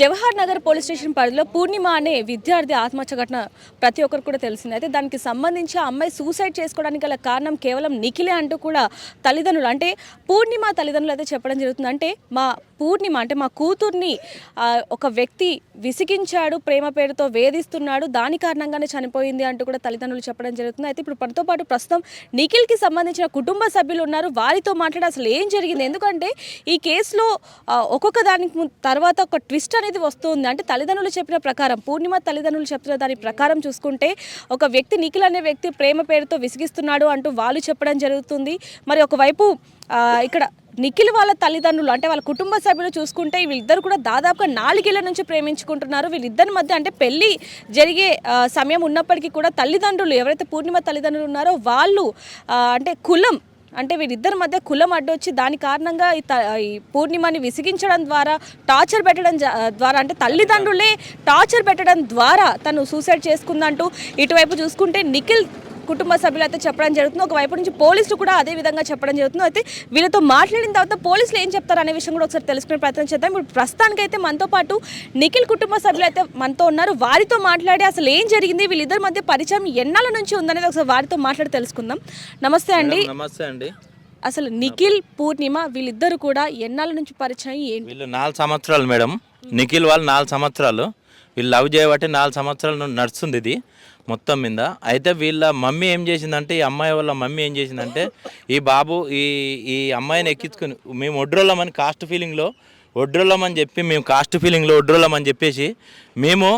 Jawahar Nagar police station పరిధిలో పూర్ణిమ అనే విద్యార్థి ఆత్మహత్య ఘటన ప్రతి ఒక్కరు కూడా తెలిసింది. అయితే దానికి సంబంధించి ఆ అమ్మాయి సూసైడ్ చేసుకోవడానికి గల కారణం కేవలం నిఖిలే అంటూ కూడా తల్లిదండ్రులు అంటే పూర్ణిమ తల్లిదండ్రులు అయితే చెప్పడం జరుగుతుంది. అంటే మా పూర్ణిమ అంటే మా కూతుర్ని ఒక వ్యక్తి విసిగించాడు, ప్రేమ పేరుతో వేధిస్తున్నాడు, దాని కారణంగానే చనిపోయింది అంటూ కూడా తల్లిదండ్రులు చెప్పడం జరుగుతుంది. అయితే ఇప్పుడు మనతో పాటు ప్రస్తుతం నిఖిల్కి సంబంధించిన కుటుంబ సభ్యులు ఉన్నారు. వారితో మాట్లాడి అసలు ఏం జరిగింది, ఎందుకంటే ఈ కేసులో ఒక్కొక్క దానికి తర్వాత ఒక ట్విస్ట్ అనేది వస్తుంది. అంటే తల్లిదండ్రులు చెప్పిన ప్రకారం, పూర్ణిమ తల్లిదండ్రులు చెప్పిన దాని ప్రకారం చూసుకుంటే ఒక వ్యక్తి నిఖిల్ అనే వ్యక్తి ప్రేమ పేరుతో విసిగిస్తున్నాడు అంటూ వాళ్ళు చెప్పడం జరుగుతుంది. మరి ఒకవైపు ఇక్కడ నిఖిల్ వాళ్ళ తల్లిదండ్రులు అంటే వాళ్ళ కుటుంబ సభ్యులు చూసుకుంటే వీళ్ళిద్దరు కూడా దాదాపుగా 4 ఏళ్ల నుంచి ప్రేమించుకుంటున్నారు. వీళ్ళిద్దరి మధ్య అంటే పెళ్లి జరిగే సమయం ఉన్నప్పటికీ కూడా తల్లిదండ్రులు ఎవరైతే పూర్ణిమ తల్లిదండ్రులు ఉన్నారో వాళ్ళు అంటే కులం అంటే వీరిద్దరి మధ్య కులం అడ్డొచ్చి దాని కారణంగా ఈ పూర్ణిమని విసిగించడం ద్వారా, టార్చర్ పెట్టడం ద్వారా, అంటే తల్లిదండ్రులే టార్చర్ పెట్టడం ద్వారా తను సూసైడ్ చేసుకుందంటూ ఇటువైపు చూసుకుంటే నిఖిల్ కుటుంబ సభ్యులు అయితే చెప్పడం జరుగుతుంది. ఒకవైపు నుంచి పోలీసులు కూడా అదే విధంగా చెప్పడం జరుగుతుంది. అయితే వీళ్ళతో మాట్లాడిన తర్వాత పోలీసులు ఏం చెప్తారు అనే విషయం కూడా ఒకసారి తెలుసుకునే ప్రయత్నం చేద్దాం. ఇప్పుడు ప్రస్తుతానికైతే మనతో పాటు నిఖిల్ కుటుంబ సభ్యులు అయితే మనతో ఉన్నారు. వారితో మాట్లాడి అసలు ఏం జరిగింది, వీళ్ళిద్దరి మధ్య పరిచయం ఎన్నాళ్ళ నుంచి ఉందనేది ఒకసారి వారితో మాట్లాడి తెలుసుకుందాం. నమస్తే అండి. నమస్తే అండి. అసలు నిఖిల్ పూర్ణిమ వీళ్ళిద్దరు కూడా ఎన్నాళ్ళ నుంచి పరిచయం ఏంటి? వీళ్ళు 4 సంవత్సరాలు మేడం. నిఖిల్ వాళ్ళు 4 సంవత్సరాలు, వీళ్ళు లవ్ చేయబట్టి 4 సంవత్సరాలు నడుస్తుంది ఇది మొత్తం మీద. అయితే వీళ్ళ మమ్మీ ఏం చేసిందంటే, ఈ అమ్మాయి వాళ్ళ మమ్మీ ఏం చేసిందంటే, ఈ బాబు ఈ అమ్మాయిని ఎక్కించుకుని మేము ఒడ్రోళ్ళమని కాస్ట్ ఫీలింగ్లో ఒడ్రోళ్ళమని చెప్పి మేము కాస్ట్ ఫీలింగ్లో ఒడ్రోళ్ళమని చెప్పేసి మేము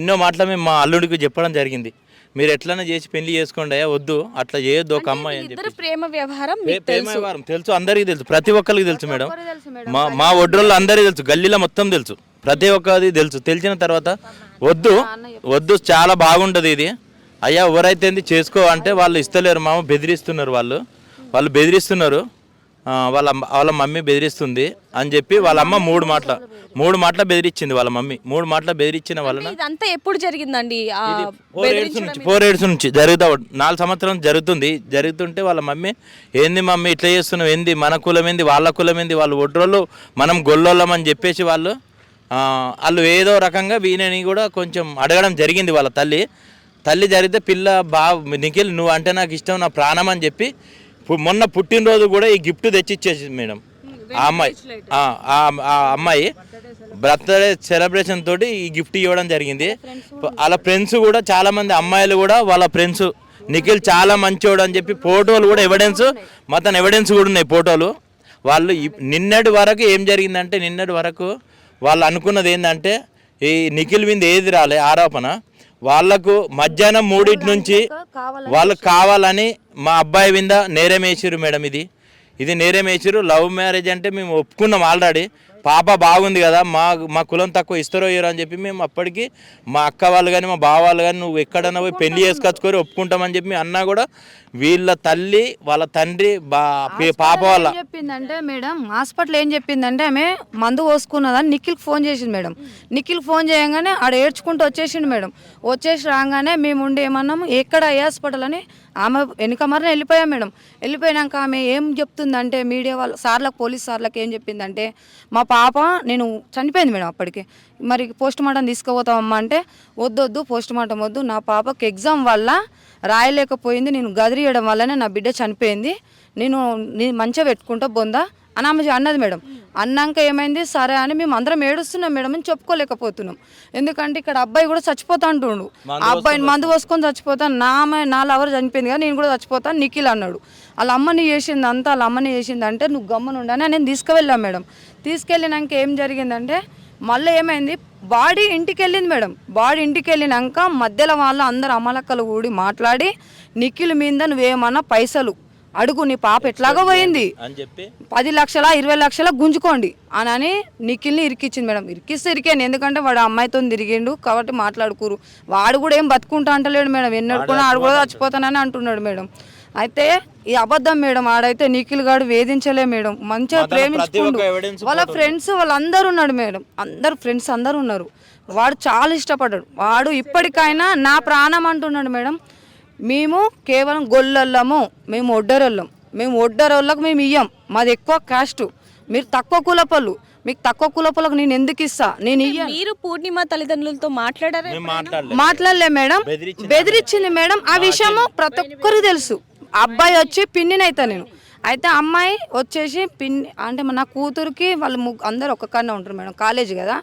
ఎన్నో మాటలు మేము మా అల్లుడికి చెప్పడం జరిగింది. మీరు ఎట్లనే చేసి పెళ్లి చేసుకోండి, వద్దు అట్లా చేయొద్దు ఒక అమ్మాయి అని చెప్పి. ప్రేమ వ్యవహారం తెలుసు, అందరికీ తెలుసు, ప్రతి ఒక్కరికి తెలుసు మేడం. మా ఒడ్రోళ్ళు అందరికీ తెలుసు, గల్లీలో మొత్తం తెలుసు, ప్రతి ఒక్కది తెలుసు. తెలిసిన తర్వాత వద్దు చాలా బాగుంటుంది ఇది, అయ్యా ఎవరైతే చేసుకో అంటే వాళ్ళు ఇస్తలేరు మామ, బెదిరిస్తున్నారు, వాళ్ళు బెదిరిస్తున్నారు, వాళ్ళ మమ్మీ బెదిరిస్తుంది అని చెప్పి వాళ్ళ అమ్మ మూడు మాటల బెదిరించింది. వాళ్ళ మమ్మీ 3 మాటల బెదిరించిన వలన ఇదంతా ఎప్పుడు జరిగిందండి? 4 years నుంచి 4 సంవత్సరం జరుగుతుంటే వాళ్ళ మమ్మీ ఏంది మమ్మీ ఇట్లా చేస్తున్నావు, ఏంది మన కులం ఏంది, వాళ్ళ కులం ఏంది, వాళ్ళు ఒడ్రోళ్ళు మనం గొల్లోళ్ళం అని చెప్పేసి వాళ్ళు ఏదో రకంగా వీణని కూడా కొంచెం అడగడం జరిగింది. వాళ్ళ తల్లి జరిగితే పిల్ల నిఖిల్ నువ్వు అంటే నాకు ఇష్టం, నా ప్రాణం అని చెప్పి మొన్న పుట్టినరోజు కూడా ఈ గిఫ్ట్ తెచ్చిచ్చేసింది మేడం. ఆ అమ్మాయి బర్త్డే సెలబ్రేషన్ తోటి ఈ గిఫ్ట్ ఇవ్వడం జరిగింది. వాళ్ళ ఫ్రెండ్స్ కూడా చాలా మంది అమ్మాయిలు కూడా వాళ్ళ ఫ్రెండ్స్ నిఖిల్ చాలా మంచోడు అని చెప్పి ఫోటోలు కూడా ఎవిడెన్స్ కూడా ఉన్నాయి ఫోటోలు. వాళ్ళు నిన్నటి వరకు ఏం జరిగిందంటే, నిన్నటి వరకు వాళ్ళు అనుకున్నది ఏంటంటే, ఈ నిఖిల్ మీద ఏది రాలే ఆరోపణ, వాళ్లకు మధ్యాహ్నం 3 నుంచి వాళ్ళకు కావాలని మా అబ్బాయి మీద నేరం వేసిరు మేడం. ఇది నేరం వేసిరు. లవ్ మ్యారేజ్ అంటే మేము ఒప్పుకున్నాం ఆల్రెడీ, పాప బాగుంది కదా, మా కులం తక్కువ ఇస్తారో ఇయ్యరో అని చెప్పి మేము అప్పటికి మా అక్క వాళ్ళు కానీ మా బావ వాళ్ళు కానీ నువ్వు ఎక్కడన్నా పోయి పెళ్లి చేసుకొచ్చుకొని ఒప్పుకుంటామని చెప్పి అన్నా కూడా వీళ్ళ తల్లి వాళ్ళ తండ్రి పాప వాళ్ళ చెప్పిందంటే మేడం, హాస్పిటల్ ఏం చెప్పిందంటే ఆమె మందు పోసుకున్నదని నిఖిల్కి ఫోన్ చేసింది మేడం. నిఖిల్కి ఫోన్ చేయగానే ఆడ ఏడ్చుకుంటూ వచ్చేసిండు మేడం. వచ్చేసి రాగానే మేము ఉండి ఏమన్నాము, ఎక్కడ ఏ హాస్పిటల్ అని ఆమె వెనుక మరనే వెళ్ళిపోయాం మేడం. వెళ్ళిపోయాక ఆమె ఏం చెప్తుందంటే, మీడియా వాళ్ళ సార్లకు, పోలీస్ సార్లకు ఏం చెప్పిందంటే, మా పాప నేను చనిపోయింది మేడం అప్పటికి, మరి పోస్ట్ మార్టం తీసుకుపోతామమ్మా అంటే, వద్దు పోస్ట్ మార్టం వద్దు, నా పాపకి ఎగ్జామ్ వల్ల రాయలేకపోయింది, నేను గదిరియడం వల్లనే నా బిడ్డ చనిపోయింది, నేను మంచిగా పెట్టుకుంటా బొందా అని ఆమె అన్నది మేడం. అన్నాక ఏమైంది, సరే అని మేము అందరం ఏడుస్తున్నాం మేడం అని చెప్పుకోలేకపోతున్నాం. ఎందుకంటే ఇక్కడ అబ్బాయి కూడా చచ్చిపోతా అంటుండు, ఆ అబ్బాయిని మందు పోసుకొని చచ్చిపోతాను, నా లవర్ చనిపోయింది కదా నేను కూడా చచ్చిపోతాను నిఖిల్ అన్నాడు. వాళ్ళ అమ్మని చేసింది అంతా, వాళ్ళ అమ్మని చేసింది అంటే నువ్వు గమ్మునుండని నేను తీసుకువెళ్ళాం మేడం. తీసుకెళ్ళినాక ఏం జరిగిందంటే, మళ్ళీ ఏమైంది, బాడీ ఇంటికి వెళ్ళింది మేడం. బాడీ ఇంటికి వెళ్ళినాక మధ్యలో వాళ్ళు అందరు అమలక్కలు కూడి మాట్లాడి, నిఖిల్ మీద నువ్వేమన్నా పైసలు అడుగు, నీ పాప ఎట్లాగో పోయింది, 10 లక్షల 20 లక్షల గుంజుకోండి అని నిఖిల్ని ఇరికిచ్చింది మేడం. ఇరికాను, ఎందుకంటే వాడు అమ్మాయితో తిరిగిండు కాబట్టి మాట్లాడుకోరు. వాడు కూడా ఏం బతుకుంటా అంటలేడు మేడం, ఎన్నడుకున్నా ఆడు కూడా చచ్చిపోతానని అంటున్నాడు మేడం. అయితే ఈ అబద్ధం మేడం. ఆడైతే నిఖిల్ గాడు వేధించలే మేడం, మంచిగా ప్రేమించుకుంటూ వాళ్ళ ఫ్రెండ్స్ వాళ్ళందరూ ఉన్నాడు మేడం, ఫ్రెండ్స్ అందరూ ఉన్నారు. వాడు చాలా ఇష్టపడ్డాడు. వాడు ఇప్పటికైనా నా ప్రాణం అంటున్నాడు మేడం. మేము కేవలం గొల్లొల్లము, మేము ఒడ్డరోళ్ళం, మేము ఒడ్డరోళ్ళకు మేము ఇయ్యం, మాది ఎక్కువ కాస్ట్, మీరు తక్కువ కులపలు, మీకు తక్కువ కులపలకు నేను ఎందుకు ఇస్తా, నేను ఇయ్య మీరు పూర్ణిమ తల్లిదండ్రులతో మాట్లాడారా మేము మాట్లాడలేదు. మాట్లాడలే మేడం, బెదిరించింది మేడం. ఆ విషయము ప్రతి ఒక్కరికి తెలుసు. అబ్బాయి వచ్చి పిన్నినైతా నేను అయితే అమ్మాయి వచ్చేసి పిన్ని అంటే నా కూతురికి వాళ్ళు అందరు ఒక్క కాడనే ఉంటారు మేడం, కాలేజ్ కదా.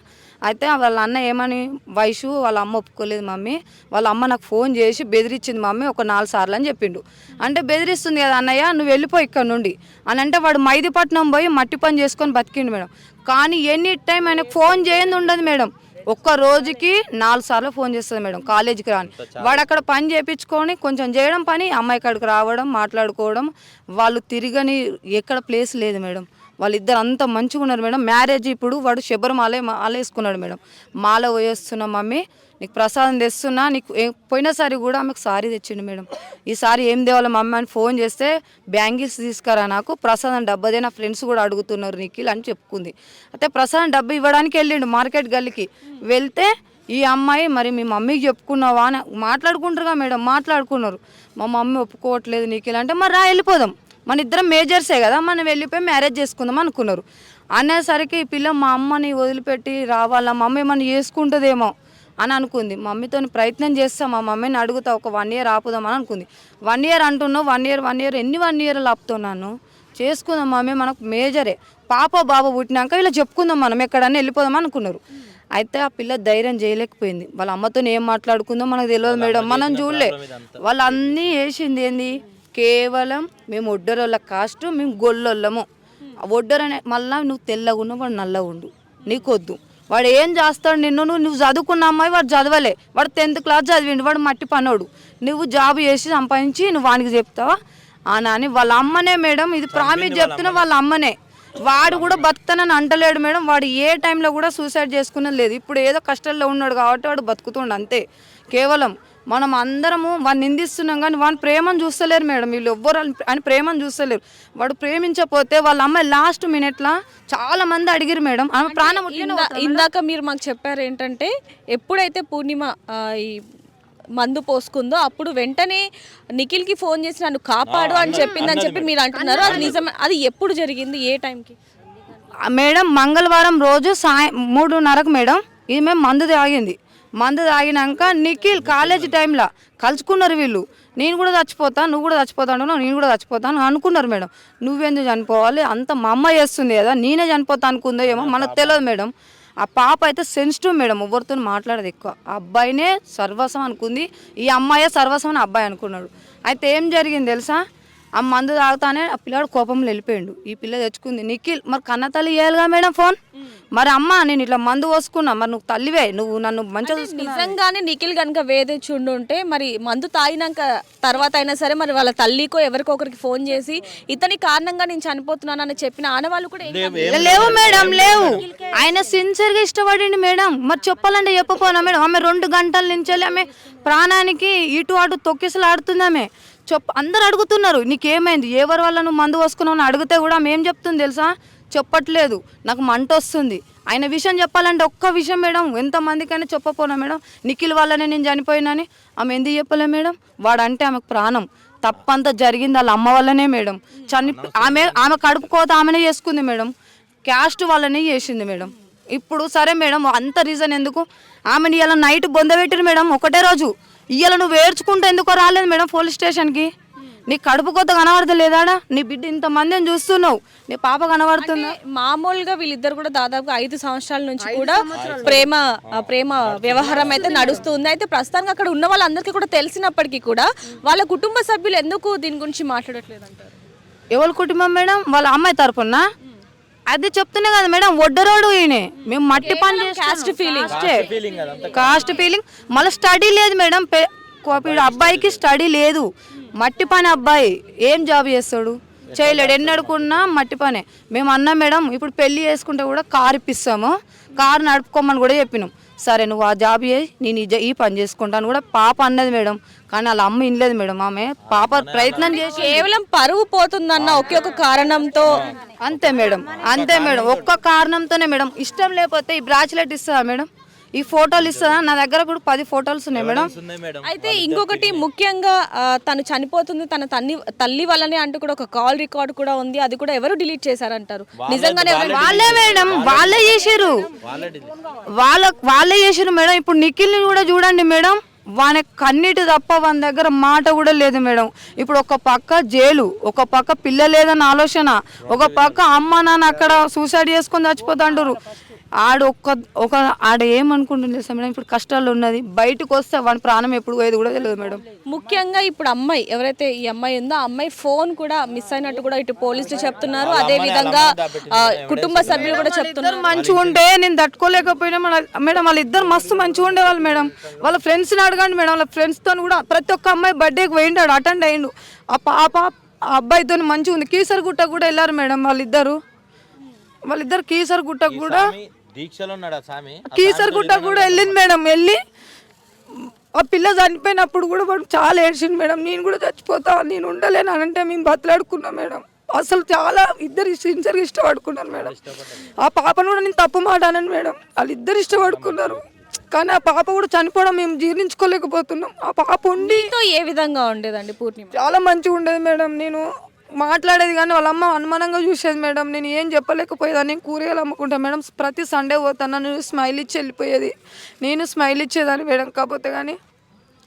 అయితే వాళ్ళ అన్న ఏమని వయసు వాళ్ళ అమ్మ ఒప్పుకోలేదు మమ్మీ, వాళ్ళ అమ్మ నాకు ఫోన్ చేసి బెదిరించింది మమ్మీ ఒక 4 సార్లు అని చెప్పిండు. అంటే బెదిరిస్తుంది కదా అన్నయ్య నువ్వు వెళ్ళిపో ఇక్కడ నుండి అని అంటే వాడు మైదీపట్నం పోయి మట్టి పని చేసుకొని బతికిండు మేడం. కానీ ఎనీ టైం ఆయనకు ఫోన్ చేయండి ఉండదు మేడం. ఒక్క రోజుకి 4 సార్లు ఫోన్ చేస్తుంది మేడం కాలేజీకి రాని. వాడు అక్కడ పని చేయించుకొని కొంచెం చేయడం పని, అమ్మాయి కాడికి రావడం మాట్లాడుకోవడం. వాళ్ళు తిరగని ఎక్కడ ప్లేస్ లేదు మేడం. వాళ్ళిద్దరు అంత మంచిగా ఉన్నారు మేడం. మ్యారేజ్ ఇప్పుడు వాడు శబరిమాల మాల వేసుకున్నాడు మేడం. మాల పోయేస్తున్నా మమ్మీ నీకు ప్రసాదం తెస్తున్నా, నీకు పోయినసారి కూడా ఆమెకు సారీ తెచ్చిండు మేడం. ఈసారి ఏం తేవాలి మమ్మీ అని ఫోన్ చేస్తే బ్యాంగిల్స్ తీసుకురా నాకు, ప్రసాదం డబ్బదే నా ఫ్రెండ్స్ కూడా అడుగుతున్నారు నిఖిల్ అని చెప్పుకుంది. అయితే ప్రసాదం డబ్బు ఇవ్వడానికి వెళ్ళిండు మార్కెట్ గల్లీకి. వెళ్తే ఈ అమ్మాయి మరి మీ మమ్మీకి చెప్పుకున్నావా అని మాట్లాడుకుంటారుగా మేడం. మాట్లాడుకున్నారు. మా మమ్మీ ఒప్పుకోవట్లేదు నిఖిల్ అంటే మరి రా వెళ్ళిపోదాం, మన ఇద్దరం మేజర్సే కదా, మనం వెళ్ళిపోయి మ్యారేజ్ చేసుకుందాం అనుకున్నారు. అనేసరికి ఈ పిల్ల మా అమ్మని వదిలిపెట్టి రావాలా, మమ్మీ ఏమన్నా చేసుకుంటుందేమో అని అనుకుంది. మమ్మీతో ప్రయత్నం చేస్తా, మా మమ్మీని అడుగుతా ఒక 1 ఇయర్ ఆపుదాం అని అనుకుంది. 1 ఇయర్ అంటున్నావు, 1 ఇయర్ ఎన్ని 1 ఇయర్లు ఆపుతున్నాను, చేసుకుందాం మమ్మీ మనకు మేజరే, పాప బాబు పుట్టినాక ఇలా చెప్పుకుందాం మనం ఎక్కడన్నా వెళ్ళిపోదాం అనుకున్నారు. అయితే ఆ పిల్ల ధైర్యం చేయలేకపోయింది. వాళ్ళ అమ్మతో ఏం మాట్లాడుకుందో మనకు తెలియదు మేడం, మనం చూడలే. వాళ్ళు అన్నీ వేసింది ఏంది, కేవలం మేము ఒడ్డరోళ్ళ కాస్ట్, మేము గొల్లోళ్ళము. ఒడ్డరనే మళ్ళీ నువ్వు తెల్లగా ఉన్నావు, వాడు నల్లగా ఉండు, నీకొద్దు. వాడు ఏం చేస్తాడు నిన్ను, నువ్వు చదువుకున్న అమ్మాయి వాడు చదవలే, వాడు 10th క్లాస్ చదివిండు, వాడు మట్టి పనోడు. నువ్వు జాబ్ చేసి సంపాదించి నువ్వు వానికి చెప్తావా అని వాళ్ళ అమ్మనే మేడం, ఇది ప్రామిస్ చెప్తున్నా వాళ్ళ అమ్మనే. వాడు కూడా బతుకుతానని అంటలేడు మేడం. వాడు ఏ టైంలో కూడా సూసైడ్ చేసుకున్నది లేదు. ఇప్పుడు ఏదో కష్టాల్లో ఉన్నాడు కాబట్టి వాడు బతుకుతుండు అంతే. కేవలం మనం అందరము వాడిని నిందిస్తున్నాం కానీ వాడిని ప్రేమను చూస్తలేరు మేడం. వీళ్ళు ఎవ్వరు అని ప్రేమను చూస్తలేరు. వాడు ప్రేమించకపోతే వాళ్ళ అమ్మాయి లాస్ట్ మినిట్లో చాలా మంది అడిగిరు మేడం, ఆమె ప్రాణం ఇందాక మీరు మాకు చెప్పారు ఏంటంటే ఎప్పుడైతే పూర్ణిమ ఈ మందు పోసుకుందో అప్పుడు వెంటనే నిఖిల్కి ఫోన్ చేసి నన్ను కాపాడు అని చెప్పిందని చెప్పి మీరు అంటున్నారు. అది నిజమే? అది ఎప్పుడు జరిగింది, ఏ టైంకి మేడం? మంగళవారం రోజు 3:30కు మేడం ఈమె మందు తాగింది. మందు తాగినాక నిఖిల్ కాలేజీ టైంలో కలుసుకున్నారు వీళ్ళు. నేను కూడా చచ్చిపోతాను, నువ్వు కూడా చచ్చిపోతాను, నేను కూడా చచ్చిపోతాను అనుకున్నారు మేడం. నువ్వెందుకు చనిపోవాలి, అంత మా అమ్మ చేస్తుంది కదా, నేనే చనిపోతా అనుకుందో ఏమో మనకు తెలియదు మేడం. ఆ పాప అయితే సెన్సిటివ్ మేడం, ఎవరితో మాట్లాడదు ఎక్కువ. ఆ అబ్బాయినే సర్వస్వం అనుకుంది, ఈ అమ్మాయే సర్వస్వం అని అబ్బాయి అనుకున్నాడు. అయితే ఏం జరిగింది తెలుసా, ఆ మందు తాగుతానే ఆ పిల్లాడు కోపంలో వెళ్ళిపోయాడు. ఈ పిల్ల తెచ్చుకుంది నిఖిల్, మరి కన్న తల్లి ఇవ్వాలిగా మేడం ఫోన్. మరి అమ్మ నేను ఇట్లా మందు పోసుకున్నా, మరి నువ్వు తల్లివే, నువ్వు నన్ను మంచిగా చూసుకున్నా. నిజంగానే నిఖిల్ కనుక వేధించుండుంటే మరి మందు తాగినాక తర్వాత అయినా సరే మరి వాళ్ళ తల్లికో ఎవరికొకరికి ఫోన్ చేసి ఇతని కారణంగా నేను చనిపోతున్నాను అని చెప్పిన ఆనవాళ్ళు కూడా లేవు మేడం, లేవు. ఆయన సిన్సియర్గా ఇష్టపడింది మేడం. మరి చెప్పాలంటే చెప్పపోనా మేడం? ఆమె 2 గంటల నుంచి ఆమె ప్రాణానికి ఇటు అటు తొక్కిసలు ఆడుతుంది. ఆమె అందరు అడుగుతున్నారు నీకేమైంది, ఎవరి వల్ల నువ్వు మందు పోసుకున్నావు అని అడిగితే కూడా ఆమె ఏం చెప్తుంది తెలుసా, చెప్పట్లేదు, నాకు మంట వస్తుంది. ఆయన విషయం చెప్పాలంటే ఒక్క విషయం మేడం, ఎంతమందికైనా చెప్పపోనా మేడం, నిఖిల్ వల్లనే నేను చనిపోయినాని. ఆమె ఎందుకు చెప్పలే మేడం? వాడంటే ఆమెకు ప్రాణం. తప్పంతా జరిగింది వాళ్ళ అమ్మ వల్లనే మేడం. ఆమె కడుపు కోత ఆమెనే చేసుకుంది మేడం, క్యాస్ట్ వాళ్ళనే చేసింది మేడం. ఇప్పుడు సరే మేడం అంత రీజన్ ఎందుకు, ఆమెను ఇలా నైట్ బొందబెట్టిరు మేడం ఒకటే రోజు. ఇవాళ నువ్వు ఏడ్చుకుంటే ఎందుకో రాలేదు మేడం పోలీస్ స్టేషన్కి? నీ కడుపు కొత్త కనబడతలేదాడా? నీ బిడ్డ ఇంతమందిని చూస్తున్నావు, నీ పాప కనబడుతుందా? మామూలుగా వీళ్ళిద్దరు కూడా దాదాపు 5 సంవత్సరాల నుంచి కూడా ప్రేమ వ్యవహారం అయితే నడుస్తుంది. అయితే ప్రస్తుతానికి అక్కడ ఉన్న వాళ్ళందరికీ కూడా తెలిసినప్పటికీ కూడా వాళ్ళ కుటుంబ సభ్యులు ఎందుకు దీని గురించి మాట్లాడట్లేదు అంటారు? ఎవరి కుటుంబం మేడం? వాళ్ళ అమ్మాయి తరపున అది చెప్తున్నా కదా మేడం, ఒడ్డరోడు ఈయన, మేము మట్టి పని కాస్ట్ ఫీలింగ్. మళ్ళీ స్టడీ లేదు మేడం, అబ్బాయికి స్టడీ లేదు, మట్టి పని అబ్బాయి ఏం జాబ్ చేస్తాడు, చేయలేడు, ఎన్నడుకున్నా మట్టి పనే. మేము అన్నాం మేడం ఇప్పుడు పెళ్లి చేసుకుంటే కూడా కారు ఇప్పిస్తాము, కారు నడుపుకోమని కూడా చెప్పినాం. సరే నువ్వు ఆ జాబ్ చేయి, నేను ఈ పని చేసుకుంటాను కూడా పాప అన్నది మేడం. కానీ వాళ్ళ అమ్మ ఇనలేదు మేడం. ఆమె పాప ప్రయత్నం చేసి కేవలం పరువు పోతుందన్న ఒకే ఒక కారణంతో అంతే మేడం, ఒక్క కారణంతోనే మేడం. ఇష్టం లేకపోతే ఈ బ్రాచ్లెట్ ఇస్తుందా మేడం? ఈ ఫోటోలు ఇస్తుందా? నా దగ్గర కూడా 10 ఫోటోలు ఉన్నాయి మేడం. ఉన్నాయి మేడం. అయితే ఇంకొకటి ముఖ్యంగా తను చనిపోతుంది తన తల్లి వల్లనే అంటూ కూడా ఒక కాల్ రికార్డ్ కూడా ఉంది. అది కూడా ఎవరు డిలీట్ చేశారంటారు? నిజంగానే వాళ్ళే మేడం, వాళ్ళే చేసారు, వాళ్ళే చేసారు మేడం. ఇప్పుడు నిఖిల్ని కూడా చూడండి మేడం, వాని కన్నీటి తప్ప వాని దగ్గర మాట కూడా లేదు మేడం. ఇప్పుడు ఒక పక్క జైలు, ఒక పక్క పిల్ల లేదన్న ఆలోచన, ఒక పక్క అమ్మ నాన్న అక్కడ సూసైడ్ చేసుకొని చచ్చిపోతా అంటారు. ఆడు ఏమనుకుంటుంది మేడం, ఇప్పుడు కష్టాల్లో ఉన్నది, బయటకు వస్తే వాడి ప్రాణం ఎప్పుడు పోయేది కూడా తెలియదు మేడం. ముఖ్యంగా ఇప్పుడు అమ్మాయి ఎవరైతే ఈ అమ్మాయి ఉందో ఆ అమ్మాయి ఫోన్ కూడా మిస్ అయినట్టు కూడా ఇటు పోలీసులు చెప్తున్నారు. అదే విధంగా కుటుంబ సభ్యులు కూడా చెప్తున్నారు. మంచిగా ఉంటే నేను తట్టుకోలేకపోయినా మేడం, వాళ్ళిద్దరు మస్తు మంచిగా ఉండేవాళ్ళు మేడం. వాళ్ళ ఫ్రెండ్స్ని అడగండి మేడం, వాళ్ళ ఫ్రెండ్స్తో కూడా ప్రతి ఒక్క అమ్మాయి బర్త్డేకి పోయిండాడు, అటెండ్ అయ్యిండు. ఆ పాప ఆ అబ్బాయితో మంచిగా ఉంది. కీసరగుట్ట కూడా వెళ్ళారు మేడం వాళ్ళిద్దరు కీసరగుట్ట కూడా దీక్షలో ఉన్నాడు సామి. కీసరగుట్ట కూడా వెళ్ళింది మేడం. వెళ్ళి ఆ పిల్ల చనిపోయినప్పుడు కూడా వాడు చాలా ఏడ్చిండు మేడం. నేను కూడా చచ్చిపోతా, నేను ఉండలేను అని అంటే మేము బతలాడుకున్నాం మేడం. అసలు చాలా ఇద్దరు సిన్సియర్గా ఇష్టపడుకున్నారు మేడం. ఆ పాపను కూడా నేను తప్పు మాట అనను మేడం, వాళ్ళిద్దరు ఇష్టపడుకున్నారు. కానీ ఆ పాప కూడా చనిపోవడం మేము జీర్ణించుకోలేకపోతున్నాం. ఆ పాప ఉండి ఏ విధంగా ఉండేదండి పూర్ణిమ? చాలా మంచిగా ఉండేది మేడం. నేను మాట్లాడేది కానీ వాళ్ళ అమ్మ అనుమానంగా చూసేది మేడం. నేను ఏం చెప్పలేకపోయేదాన్ని. కూరగాయలు అమ్ముకుంటాను మేడం, ప్రతి సండే పోతాను. నన్ను స్మైల్ ఇచ్చి వెళ్ళిపోయేది, నేను స్మైల్ ఇచ్చేదాన్ని మేడం. కాకపోతే కానీ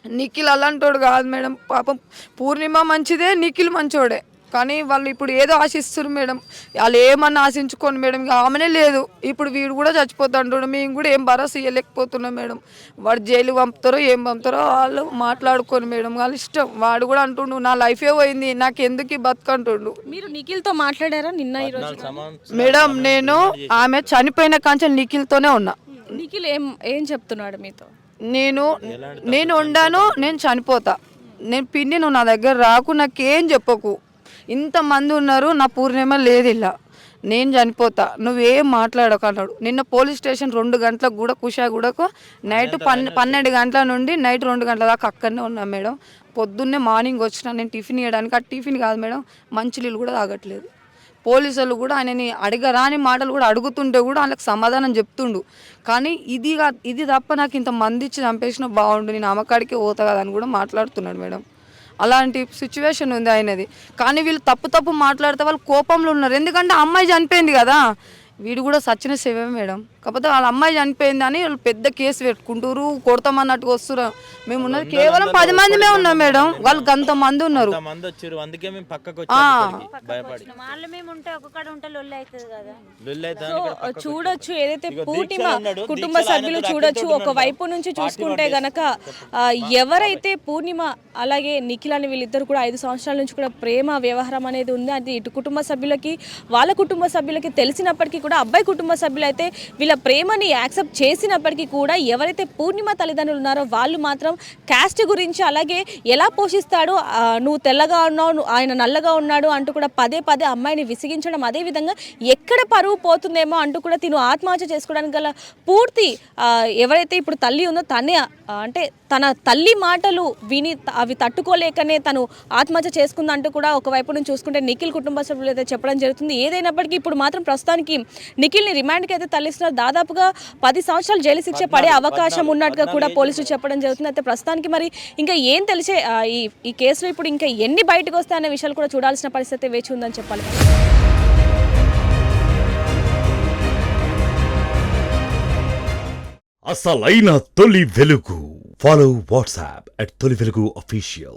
నిఖిల్ అలాంటోడు కాదు మేడం. పాపం పూర్ణిమ మంచిదే, నిఖిల్ మంచోడే. కానీ వాళ్ళు ఇప్పుడు ఏదో ఆశిస్తారు మేడం. వాళ్ళు ఏమన్నా ఆశించుకోండి మేడం, ఇక ఆమెనే లేదు. ఇప్పుడు వీడు కూడా చచ్చిపోతాడు, మేము కూడా ఏం భరోసా ఇవ్వలేకపోతున్నాం మేడం. వాడు జైలు పంపుతారో ఏం పంపుతారో వాళ్ళు మాట్లాడుకోని మేడం, వాళ్ళ ఇష్టం. వాడు కూడా అంటుండు నా లైఫే పోయింది, నాకు ఎందుకు బతుకంటుండు. మీరు నిఖిల్తో మాట్లాడారా నిన్న ఈరోజు? మేడం నేను ఆమె చనిపోయిన కాంచెం నిఖిల్తోనే ఉన్నా. నిఖిల్ ఏం చెప్తున్నాడు మీతో? నేను ఉండాను, నేను చనిపోతా, నేను పిన్ని నువ్వు నా దగ్గర రాకు, నాకేం చెప్పకు, ఇంతమంది ఉన్నారు, నా పూర్ణిమ లేదు ఇలా, నేను చనిపోతా, నువ్వేం మాట్లాడకు అన్నాడు. నిన్న పోలీస్ స్టేషన్ 2 గంటలకు కూడా కుషాగూడకు నైట్ 12 గంటల నుండి నైట్ 2 గంటల దాకా అక్కడనే ఉన్నాం మేడం. పొద్దున్నే మార్నింగ్ వచ్చిన నేను టిఫిన్ ఇవ్వడానికి, ఆ టిఫిన్ కాదు మేడం, మంచినీళ్ళు కూడా తాగట్లేదు. పోలీసులు కూడా ఆయనని అడగరాని మాటలు కూడా అడుగుతుంటే కూడా వాళ్ళకి సమాధానం చెప్తుండు. కానీ ఇది తప్ప నాకు ఇంత మంది ఇచ్చి చంపేసిన బాగుండు, నేను అమ్మకాడికి పోతా కదా అని కూడా మాట్లాడుతున్నాడు మేడం. అలాంటి సిచ్యువేషన్ ఉంది ఆయనది. కానీ వీళ్ళు తప్పు మాట్లాడితే వాళ్ళు కోపంలో ఉన్నారు. ఎందుకంటే అమ్మాయి చనిపోయింది కదా, వీడు కూడా సచిన సేవే మేడం. కాకపోతే వాళ్ళ అమ్మాయి చనిపోయింది అని వాళ్ళు పెద్ద కేసు పెట్టుకుంటారు, కొడతామన్నట్టుగా వస్తున్నారు. మేము ఉన్నది కేవలం 10 మందిమే ఉన్నాం మేడం, వాళ్ళు గంత మంది ఉన్నారు. చూడొచ్చు ఏదైతే పూర్ణిమ కుటుంబ సభ్యులు చూడొచ్చు. ఒక వైపు నుంచి చూసుకుంటే గనక ఎవరైతే పూర్ణిమ అలాగే నిఖిల్ అని వీళ్ళిద్దరు కూడా 5 సంవత్సరాల నుంచి కూడా ప్రేమ వ్యవహారం అనేది ఉంది. అది ఇటు కుటుంబ సభ్యులకి వాళ్ళ కుటుంబ సభ్యులకి తెలిసినప్పటికీ కూడా అబ్బాయి కుటుంబ సభ్యులు అయితే వీళ్ళ ప్రేమని యాక్సెప్ట్ చేసినప్పటికీ కూడా ఎవరైతే పూర్ణిమ తల్లిదండ్రులు ఉన్నారో వాళ్ళు మాత్రం క్యాస్ట్ గురించి అలాగే ఎలా పోషిస్తాడు, నువ్వు తెల్లగా ఉన్నావు ఆయన నల్లగా ఉన్నాడు అంటూ కూడా పదే అమ్మాయిని విసిగించడం, అదేవిధంగా ఎక్కడ పరువు పోతుందేమో అంటూ కూడా తిను ఆత్మహత్య చేసుకోవడానికి గల పూర్తి ఎవరైతే ఇప్పుడు తల్లి ఉందో తనే అంటే తన తల్లి మాటలు విని అవి తట్టుకోలేకనే తను ఆత్మహత్య చేసుకుందంటూ కూడా ఒకవైపు నుంచి చూసుకుంటే నిఖిల్ కుటుంబ సభ్యులు అయితే చెప్పడం జరుగుతుంది. ఏదైనప్పటికీ ఇప్పుడు మాత్రం ప్రస్తుతానికి నిఖిల్ని రిమాండ్కి అయితే తరలిస్తున్నారు. దాదాపుగా 10 సంవత్సరాలు జైలు శిక్ష పడే అవకాశం ఉన్నట్టుగా కూడా పోలీసులు చెప్పడం జరుగుతుంది. అయితే ప్రస్తుతానికి మరి ఇంకా ఏం తెలిసే ఈ కేసులో ఇప్పుడు ఇంకా ఎన్ని బయటకు వస్తాయనే విషయాలు కూడా చూడాల్సిన పరిస్థితి వేచి ఉందని చెప్పాలి. అసలైన తొలి వెలుగు. ఫాలో వాట్సాప్ @తొలి వెలుగు official.